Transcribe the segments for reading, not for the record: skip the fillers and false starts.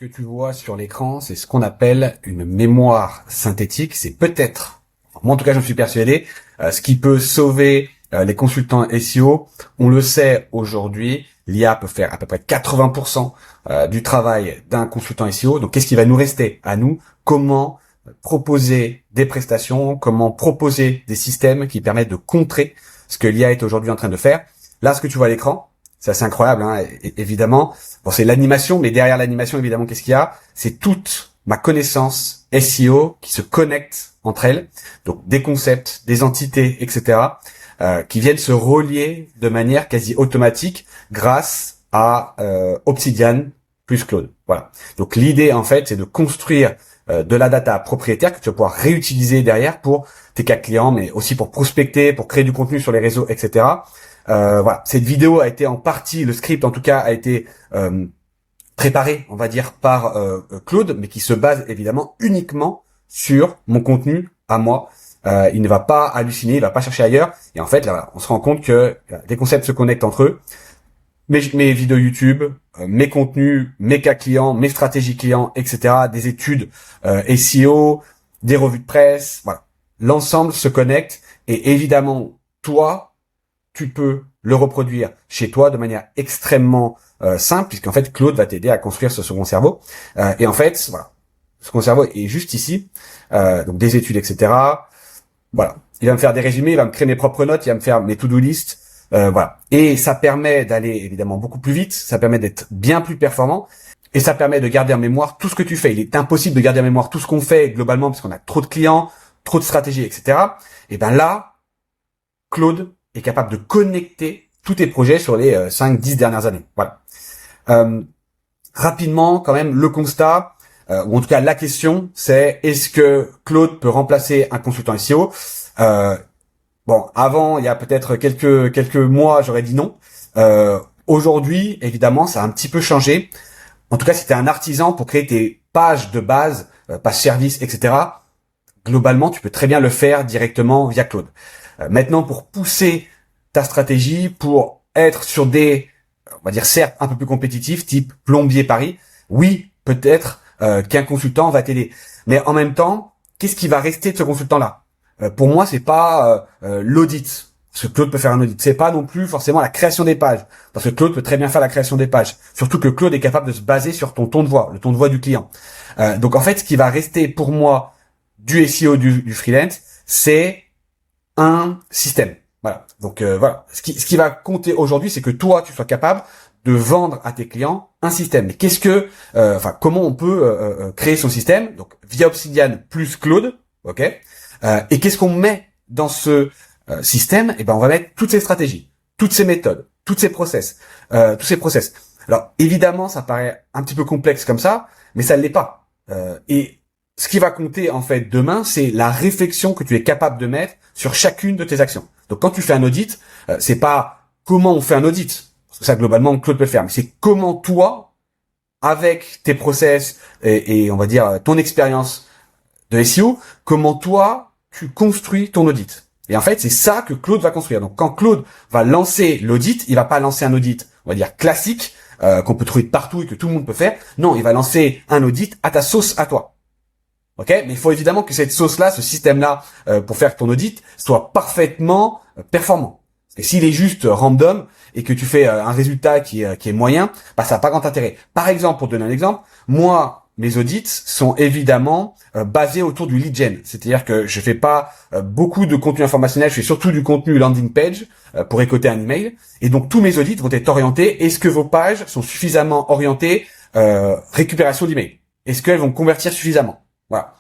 que tu vois sur l'écran, c'est ce qu'on appelle une mémoire synthétique. C'est peut-être, moi en tout cas j'en suis persuadé, ce qui peut sauver les consultants SEO. On le sait aujourd'hui, l'IA peut faire à peu près 80% du travail d'un consultant SEO. Donc qu'est-ce qui va nous rester à nous? Comment proposer des prestations, comment proposer des systèmes qui permettent de contrer ce que l'IA est aujourd'hui en train de faire. Là, ce que tu vois à l'écran, c'est assez incroyable, hein, évidemment. Bon, c'est l'animation, mais derrière l'animation, évidemment, qu'est-ce qu'il y a? C'est toute ma connaissance SEO qui se connecte entre elles. Donc, des concepts, des entités, etc., qui viennent se relier de manière quasi automatique grâce à Obsidian plus Claude. Voilà. Donc, l'idée, en fait, c'est de construire de la data propriétaire que tu vas pouvoir réutiliser derrière pour tes cas clients, mais aussi pour prospecter, pour créer du contenu sur les réseaux, etc. Voilà, cette vidéo a été en partie, le script en tout cas a été préparé, on va dire, par Claude, mais qui se base évidemment uniquement sur mon contenu à moi. Il ne va pas halluciner, il va pas chercher ailleurs. Et en fait, là, on se rend compte que des concepts se connectent entre eux. Mes vidéos YouTube, mes contenus, mes cas clients, mes stratégies clients, etc., des études SEO, des revues de presse, voilà. L'ensemble se connecte et évidemment, toi, tu peux le reproduire chez toi de manière extrêmement simple, puisqu'en fait, Claude va t'aider à construire ce second cerveau. Et en fait, voilà, ce second cerveau est juste ici, donc des études, etc. Voilà, il va me faire des résumés, il va me créer mes propres notes, il va me faire mes to-do list. Voilà. Et ça permet d'aller évidemment beaucoup plus vite, ça permet d'être bien plus performant, et ça permet de garder en mémoire tout ce que tu fais. Il est impossible de garder en mémoire tout ce qu'on fait globalement, parce qu'on a trop de clients, trop de stratégies, etc. Et ben là, Claude est capable de connecter tous tes projets sur les 5-10 dernières années. Voilà. Rapidement, quand même, le constat, ou en tout cas la question, c'est est-ce que Claude peut remplacer un consultant SEO? Bon, avant, il y a peut-être quelques mois, j'aurais dit non. Aujourd'hui, évidemment, ça a un petit peu changé. En tout cas, si tu es un artisan pour créer tes pages de base, pages service, etc., globalement, tu peux très bien le faire directement via Claude. Maintenant, pour pousser ta stratégie, pour être sur des, on va dire certes un peu plus compétitifs, type plombier Paris, oui, peut-être qu'un consultant va t'aider. Mais en même temps, qu'est-ce qui va rester de ce consultant-là? Pour moi, c'est pas l'audit. Parce que Claude peut faire un audit. C'est pas non plus forcément la création des pages. Parce que Claude peut très bien faire la création des pages. Surtout que Claude est capable de se baser sur ton ton de voix, le ton de voix du client. Donc en fait, ce qui va rester pour moi du SEO, du freelance, c'est un système. Voilà. Donc voilà. Ce qui va compter aujourd'hui, c'est que toi, tu sois capable de vendre à tes clients un système. Mais comment on peut créer son système? Donc via Obsidian plus Claude, ok. Et qu'est-ce qu'on met dans ce système? Eh ben, on va mettre toutes ces stratégies, toutes ces méthodes, toutes ces process, tous ces process. Alors, évidemment, ça paraît un petit peu complexe comme ça, mais ça ne l'est pas. Et ce qui va compter, en fait, demain, c'est la réflexion que tu es capable de mettre sur chacune de tes actions. Donc, quand tu fais un audit, c'est pas comment on fait un audit, parce que ça, globalement, Claude peut le faire, mais c'est comment toi, avec tes process et on va dire ton expérience de SEO, comment toi, tu construis ton audit. Et en fait, c'est ça que Claude va construire. Donc, quand Claude va lancer l'audit, il va pas lancer un audit, on va dire classique, qu'on peut trouver de partout et que tout le monde peut faire. Non, il va lancer un audit à ta sauce à toi. Ok? Mais il faut évidemment que cette sauce-là, ce système-là, pour faire ton audit, soit parfaitement performant. Parce que s'il est juste random et que tu fais un résultat qui est moyen, bah ça n'a pas grand intérêt. Par exemple, pour donner un exemple, moi, mes audits sont évidemment basés autour du lead gen. C'est-à-dire que je fais pas beaucoup de contenu informationnel, je fais surtout du contenu landing page pour récolter un email. Et donc tous mes audits vont être orientés. Est-ce que vos pages sont suffisamment orientées récupération d'email? Est-ce qu'elles vont convertir suffisamment? Voilà.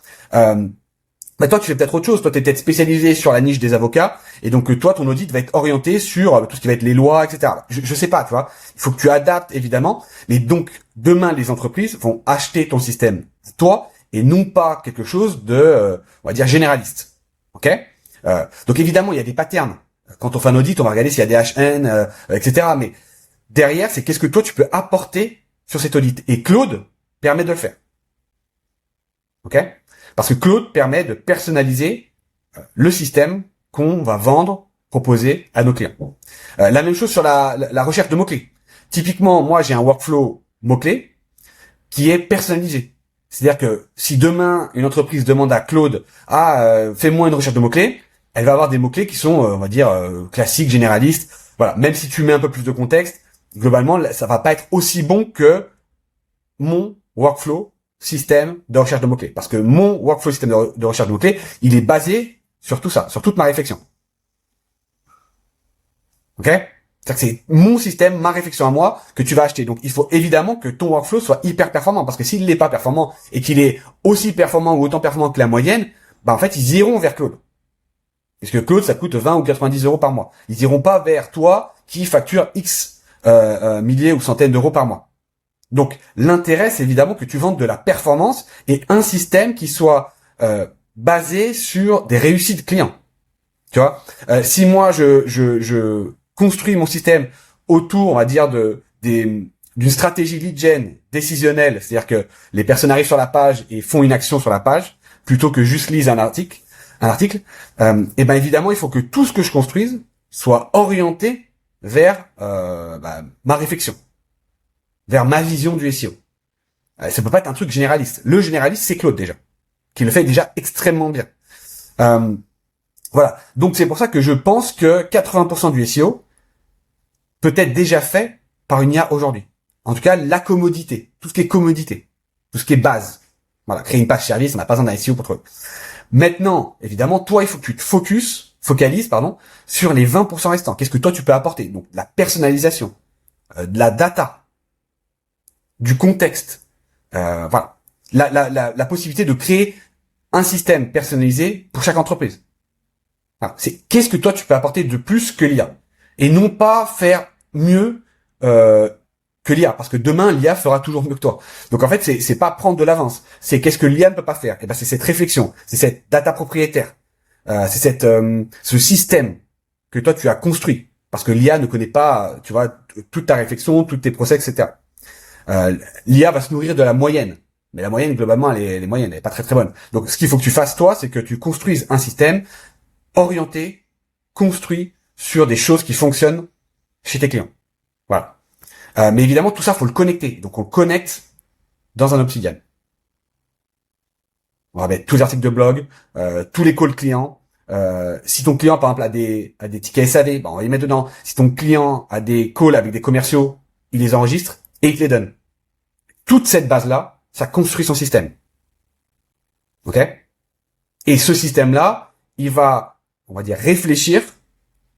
Toi, tu fais peut-être autre chose. Toi, tu es peut-être spécialisé sur la niche des avocats. Et donc, toi, ton audit va être orienté sur tout ce qui va être les lois, etc. Je sais pas, tu vois. Il faut que tu adaptes, évidemment. Mais donc, demain, les entreprises vont acheter ton système, toi, et non pas quelque chose de, on va dire, généraliste. OK? Donc, évidemment, il y a des patterns. Quand on fait un audit, on va regarder s'il y a des HN, etc. Mais derrière, c'est qu'est-ce que toi, tu peux apporter sur cet audit. Et Claude permet de le faire. OK? Parce que Claude permet de personnaliser le système qu'on va vendre, proposer à nos clients. La même chose sur la recherche de mots-clés. Typiquement, moi, j'ai un workflow mots-clés qui est personnalisé. C'est-à-dire que si demain une entreprise demande à Claude fais-moi une recherche de mots-clés, elle va avoir des mots-clés qui sont on va dire classiques, généralistes. Voilà, même si tu mets un peu plus de contexte, globalement ça va pas être aussi bon que mon workflow système de recherche de mots-clés, parce que mon workflow système de recherche de mots-clés, il est basé sur tout ça, sur toute ma réflexion. Ok? C'est-à-dire que c'est mon système, ma réflexion à moi que tu vas acheter. Donc il faut évidemment que ton workflow soit hyper performant, parce que s'il n'est pas performant et qu'il est aussi performant ou autant performant que la moyenne, bah en fait ils iront vers Claude. Parce que Claude ça coûte 20 ou 90 euros par mois. Ils iront pas vers toi qui facture X milliers ou centaines d'euros par mois. Donc l'intérêt c'est évidemment que tu vendes de la performance et un système qui soit basé sur des réussites clients. Tu vois, si moi je construis mon système autour, on va dire d'une stratégie lead gen décisionnelle, c'est-à-dire que les personnes arrivent sur la page et font une action sur la page plutôt que juste lisent un article, et ben évidemment il faut que tout ce que je construise soit orienté vers ma réflexion, vers ma vision du SEO. Ça peut pas être un truc généraliste. Le généraliste c'est Claude déjà, qui le fait déjà extrêmement bien. Voilà. Donc c'est pour ça que je pense que 80% du SEO peut être déjà fait par une IA aujourd'hui. En tout cas, la commodité, tout ce qui est commodité, tout ce qui est base. Voilà, créer une page service, on n'a pas besoin d'un SEO pour trouver. Maintenant, évidemment, toi, il faut que tu te focalises, sur les 20% restants. Qu'est-ce que toi tu peux apporter? Donc la personnalisation, de la data, du contexte, voilà, la possibilité de créer un système personnalisé pour chaque entreprise. Alors, c'est qu'est-ce que toi tu peux apporter de plus que l'IA, et non pas faire mieux que l'IA, parce que demain l'IA fera toujours mieux que toi. Donc en fait c'est pas prendre de l'avance, c'est qu'est-ce que l'IA ne peut pas faire. Et ben c'est cette réflexion, c'est cette data propriétaire, c'est ce système que toi tu as construit, parce que l'IA ne connaît pas, tu vois, toute ta réflexion, toutes tes process, etc. L'IA va se nourrir de la moyenne. Mais la moyenne, globalement, elle est moyenne, elle est pas très très bonne. Donc ce qu'il faut que tu fasses toi, c'est que tu construises un système orienté, construit sur des choses qui fonctionnent chez tes clients. Voilà. Mais évidemment, tout ça, faut le connecter. Donc, on le connecte dans un Obsidian. On va mettre tous les articles de blog, tous les calls clients. Si ton client, par exemple, a des tickets SAV, on va les mettre dedans. Si ton client a des calls avec des commerciaux, il les enregistre et il te les donne. Toute cette base-là, ça construit son système. Ok? Et ce système-là, il va, on va dire, réfléchir,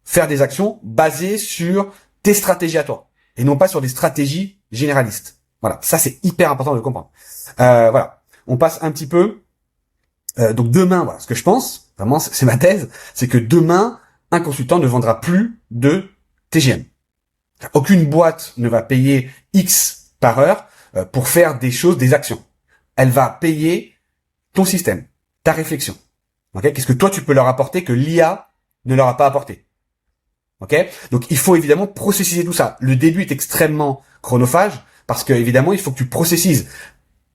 faire des actions basées sur tes stratégies à toi, et non pas sur des stratégies généralistes. Voilà, ça c'est hyper important de le comprendre. Voilà, on passe un petit peu. Donc demain, voilà, ce que je pense, vraiment, c'est ma thèse, c'est que demain, un consultant ne vendra plus de TGM. Aucune boîte ne va payer X par heure pour faire des choses, des actions. Elle va payer ton système, ta réflexion. Okay, qu'est-ce que toi tu peux leur apporter que l'IA ne leur a pas apporté? Ok, donc il faut évidemment processiser tout ça. Le début est extrêmement chronophage parce que évidemment il faut que tu processises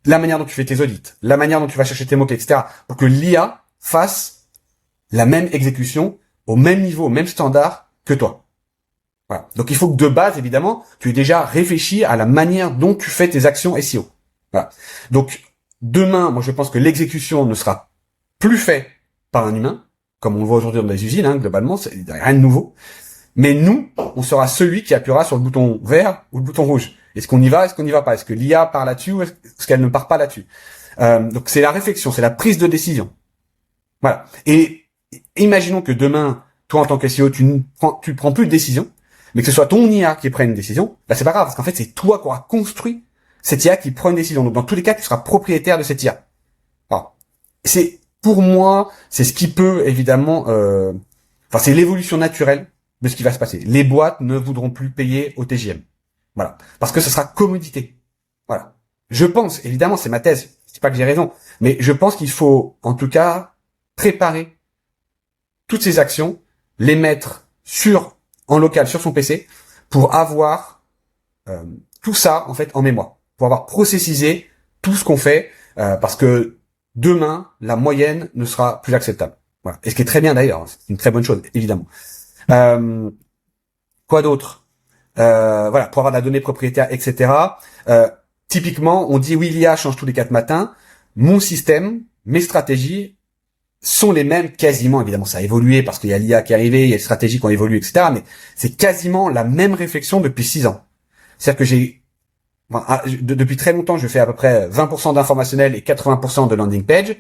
la manière dont tu fais tes audits, la manière dont tu vas chercher tes mots-clés, etc. pour que l'IA fasse la même exécution au même niveau, au même standard que toi. Voilà. Donc il faut que de base, évidemment, tu aies déjà réfléchi à la manière dont tu fais tes actions SEO. Voilà. Donc demain, moi je pense que l'exécution ne sera plus faite par un humain, comme on le voit aujourd'hui dans les usines, globalement, c'est rien de nouveau. Mais nous, on sera celui qui appuiera sur le bouton vert ou le bouton rouge. Est-ce qu'on y va, est-ce qu'on n'y va pas? Est-ce que l'IA part là-dessus ou est-ce qu'elle ne part pas là-dessus? Donc c'est la réflexion, c'est la prise de décision. Voilà. Et imaginons que demain, toi en tant que SEO, tu ne prends plus de décision, mais que ce soit ton IA qui prenne une décision, là c'est pas grave, parce qu'en fait c'est toi qui auras construit cette IA qui prend une décision. Donc dans tous les cas, tu seras propriétaire de cette IA. Alors, pour moi, c'est ce qui peut évidemment, c'est l'évolution naturelle de ce qui va se passer. Les boîtes ne voudront plus payer au TJM. Voilà. Parce que ce sera commodité. Voilà. Je pense, évidemment, c'est ma thèse. Je dis pas que j'ai raison. Mais je pense qu'il faut, en tout cas, préparer toutes ces actions, les mettre en local, sur son PC, pour avoir, tout ça, en fait, en mémoire. Pour avoir processisé tout ce qu'on fait, parce que demain, la moyenne ne sera plus acceptable. Voilà. Et ce qui est très bien d'ailleurs. C'est une très bonne chose, évidemment. Quoi d'autre? Voilà, pour avoir de la donnée propriétaire, etc. typiquement, on dit oui, l'IA change tous les 4 matins. Mon système, mes stratégies sont les mêmes quasiment. Évidemment, ça a évolué parce qu'il y a l'IA qui est arrivée, il y a les stratégies qui ont évolué, etc. Mais c'est quasiment la même réflexion depuis 6 ans. C'est-à-dire que depuis très longtemps, je fais à peu près 20% d'informationnel et 80% de landing page.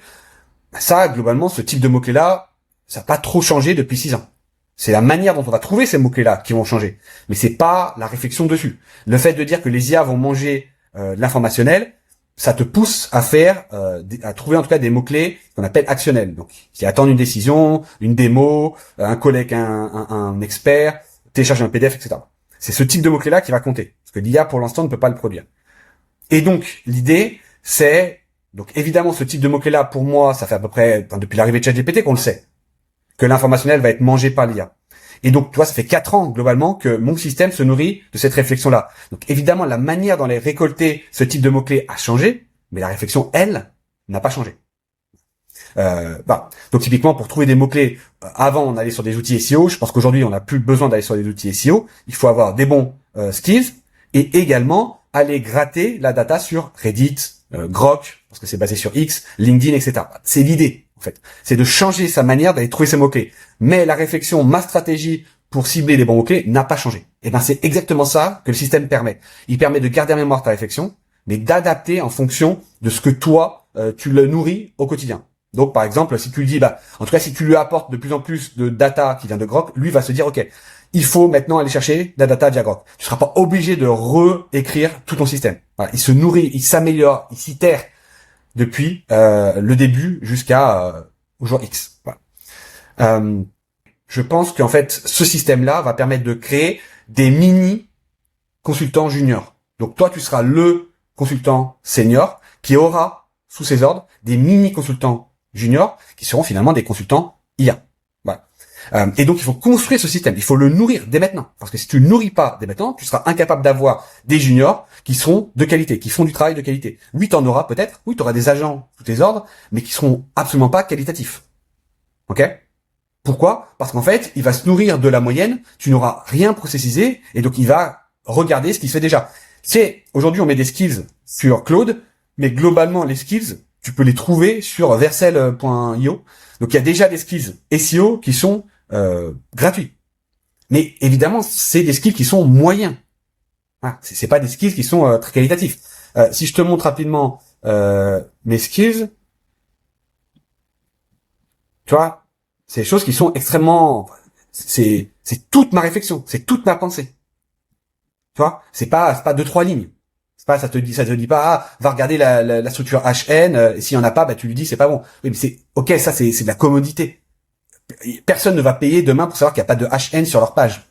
Ça, globalement, ce type de mots-clés-là, ça n'a pas trop changé depuis 6 ans. C'est la manière dont on va trouver ces mots-clés-là qui vont changer. Mais c'est pas la réflexion dessus. Le fait de dire que les IA vont manger l'informationnel, ça te pousse à à trouver en tout cas des mots-clés qu'on appelle actionnels. Donc, qui attendent une décision, une démo, un collègue, un expert, télécharger un PDF, etc. C'est ce type de mots-clés-là qui va compter. Parce que l'IA, pour l'instant, ne peut pas le produire. Et donc, l'idée, c'est, donc évidemment, ce type de mots-clés-là, pour moi, ça fait à peu près, depuis l'arrivée de ChatGPT qu'on le sait, que l'informationnel va être mangé par l'IA. Et donc, tu vois, ça fait 4 ans, globalement, que mon système se nourrit de cette réflexion-là. Donc, évidemment, la manière dont les récolter ce type de mots-clés a changé, mais la réflexion, elle, n'a pas changé. Donc, typiquement, pour trouver des mots-clés, avant, on allait sur des outils SEO. Je pense qu'aujourd'hui, on n'a plus besoin d'aller sur des outils SEO. Il faut avoir des bons skills et également aller gratter la data sur Reddit, Grok, parce que c'est basé sur X, LinkedIn, etc. C'est l'idée. En fait, c'est de changer sa manière d'aller trouver ses mots-clés. Mais la réflexion, ma stratégie pour cibler les bons mots-clés n'a pas changé. Et ben, c'est exactement ça que le système permet. Il permet de garder en mémoire ta réflexion, mais d'adapter en fonction de ce que toi, tu le nourris au quotidien. Donc, par exemple, si tu lui dis, en tout cas, si tu lui apportes de plus en plus de data qui vient de Grok, lui va se dire, OK, il faut maintenant aller chercher de la data via Grok. Tu seras pas obligé de réécrire tout ton système. Voilà, il se nourrit, il s'améliore, il s'itère depuis le début jusqu'à au jour X. Voilà. Je pense qu'en fait, ce système-là va permettre de créer des mini consultants juniors. Donc toi, tu seras le consultant senior qui aura sous ses ordres des mini consultants juniors qui seront finalement des consultants IA. Voilà. Et donc il faut construire ce système, il faut le nourrir dès maintenant. Parce que si tu le nourris pas dès maintenant, tu seras incapable d'avoir des juniors qui seront de qualité, qui font du travail de qualité. Oui, tu en auras peut-être, oui, tu auras des agents sous tes ordres, mais qui seront absolument pas qualitatifs. Ok ? Pourquoi ? Parce qu'en fait, il va se nourrir de la moyenne, tu n'auras rien processisé, et donc il va regarder ce qui se fait déjà. Aujourd'hui on met des skills sur Claude, mais globalement les skills, tu peux les trouver sur Vercel.io. Donc il y a déjà des skills SEO qui sont gratuits. Mais évidemment, c'est des skills qui sont moyens. Ah, c'est pas des skills qui sont très qualitatifs. Si je te montre rapidement mes skills, tu vois, c'est des choses qui sont extrêmement... C'est toute ma réflexion, c'est toute ma pensée. Tu vois, c'est pas 2-3 lignes. C'est pas, ça te dit pas, va regarder la structure HN, s'il y en a pas, tu lui dis c'est pas bon. Oui, mais ok, ça c'est de la commodité. Personne ne va payer demain pour savoir qu'il n'y a pas de HN sur leur page.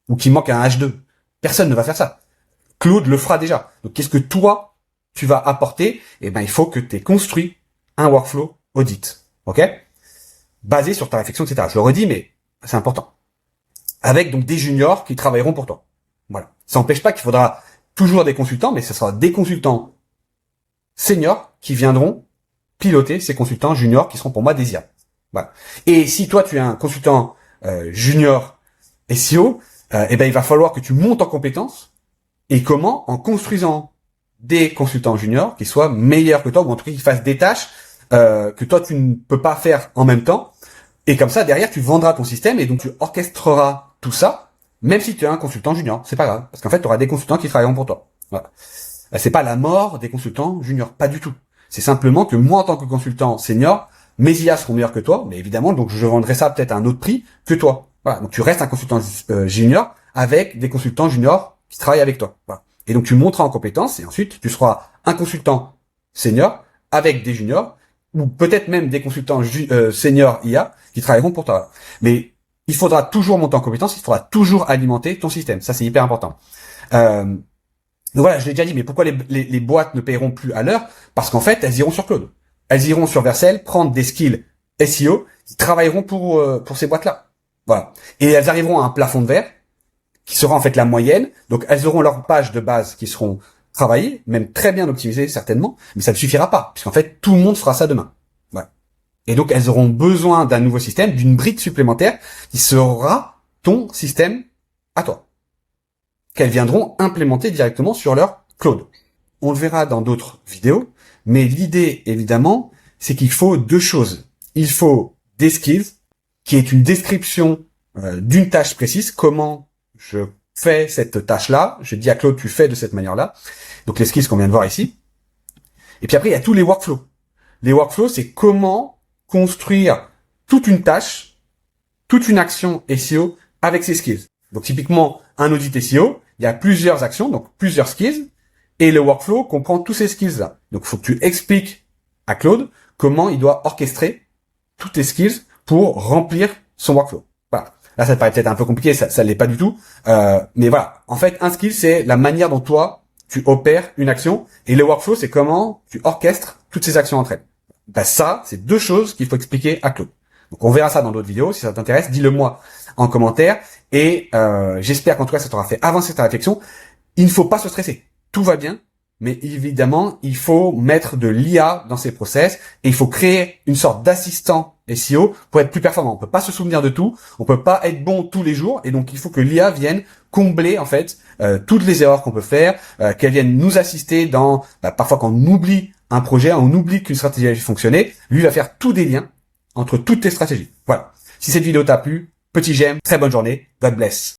Ou qu'il manque un H2. Personne ne va faire ça. Claude le fera déjà. Donc qu'est-ce que toi, tu vas apporter? Eh ben, il faut que tu aies construit un workflow audit. Ok? Basé sur ta réflexion, etc. Je le redis, mais c'est important. Avec donc des juniors qui travailleront pour toi. Voilà. Ça n'empêche pas qu'il faudra toujours des consultants, mais ce sera des consultants seniors qui viendront piloter ces consultants juniors qui seront pour moi des IA. Voilà. Et si toi tu es un consultant junior SEO, eh ben il va falloir que tu montes en compétences. Et comment? En construisant des consultants juniors qui soient meilleurs que toi, ou en tout cas qui fassent des tâches que toi tu ne peux pas faire en même temps. Et comme ça, derrière, tu vendras ton système et donc tu orchestreras tout ça, même si tu es un consultant junior. C'est pas grave, parce qu'en fait, tu auras des consultants qui travailleront pour toi. Voilà. C'est pas la mort des consultants juniors, pas du tout. C'est simplement que moi, en tant que consultant senior, mes IA seront meilleurs que toi, mais évidemment, donc je vendrai ça peut-être à un autre prix que toi. Voilà. Donc tu restes un consultant junior avec des consultants juniors qui travaillent avec toi. Voilà. Et donc tu monteras en compétences et ensuite tu seras un consultant senior avec des juniors ou peut-être même des consultants seniors IA qui travailleront pour toi. Mais il faudra toujours monter en compétences, il faudra toujours alimenter ton système. Ça, c'est hyper important. Donc voilà, je l'ai déjà dit, mais pourquoi les boîtes ne paieront plus à l'heure? Parce qu'en fait, elles iront sur Claude. Elles iront sur Vercel, prendre des skills SEO, qui travailleront pour ces boîtes-là. Voilà. Et elles arriveront à un plafond de verre, qui sera en fait la moyenne. Donc elles auront leurs pages de base qui seront travaillées, même très bien optimisées certainement, mais ça ne suffira pas, puisqu'en fait, tout le monde fera ça demain. Voilà. Et donc elles auront besoin d'un nouveau système, d'une brique supplémentaire, qui sera ton système à toi, qu'elles viendront implémenter directement sur leur Claude. on le verra dans d'autres vidéos, mais l'idée, évidemment, c'est qu'il faut deux choses. Il faut des skills, qui est une description d'une tâche précise, comment je fais cette tâche-là, je dis à Claude, tu fais de cette manière-là, donc les skills qu'on vient de voir ici. Et puis après, il y a tous les workflows. Les workflows, c'est comment construire toute une tâche, toute une action SEO avec ces skills. Donc typiquement, un audit SEO, il y a plusieurs actions, donc plusieurs skills, et le workflow comprend tous ces skills-là. Donc il faut que tu expliques à Claude comment il doit orchestrer toutes tes skills pour remplir son workflow. Voilà. Là, ça te paraît peut-être un peu compliqué, ça l'est pas du tout. Mais voilà. En fait, un skill, c'est la manière dont toi, tu opères une action. Et le workflow, c'est comment tu orchestres toutes ces actions entre elles. Ben ça, c'est deux choses qu'il faut expliquer à Claude. Donc on verra ça dans d'autres vidéos. Si ça t'intéresse, dis-le moi en commentaire. Et j'espère qu'en tout cas, ça t'aura fait avancer ta réflexion. Il ne faut pas se stresser. Tout va bien. Mais évidemment, il faut mettre de l'IA dans ces process et il faut créer une sorte d'assistant SEO pour être plus performant. On peut pas se souvenir de tout, on peut pas être bon tous les jours et donc il faut que l'IA vienne combler en fait toutes les erreurs qu'on peut faire, qu'elle vienne nous assister dans parfois quand on oublie un projet, on oublie qu'une stratégie a fonctionné, lui va faire tous des liens entre toutes tes stratégies. Voilà. Si cette vidéo t'a plu, petit j'aime, très bonne journée, God bless.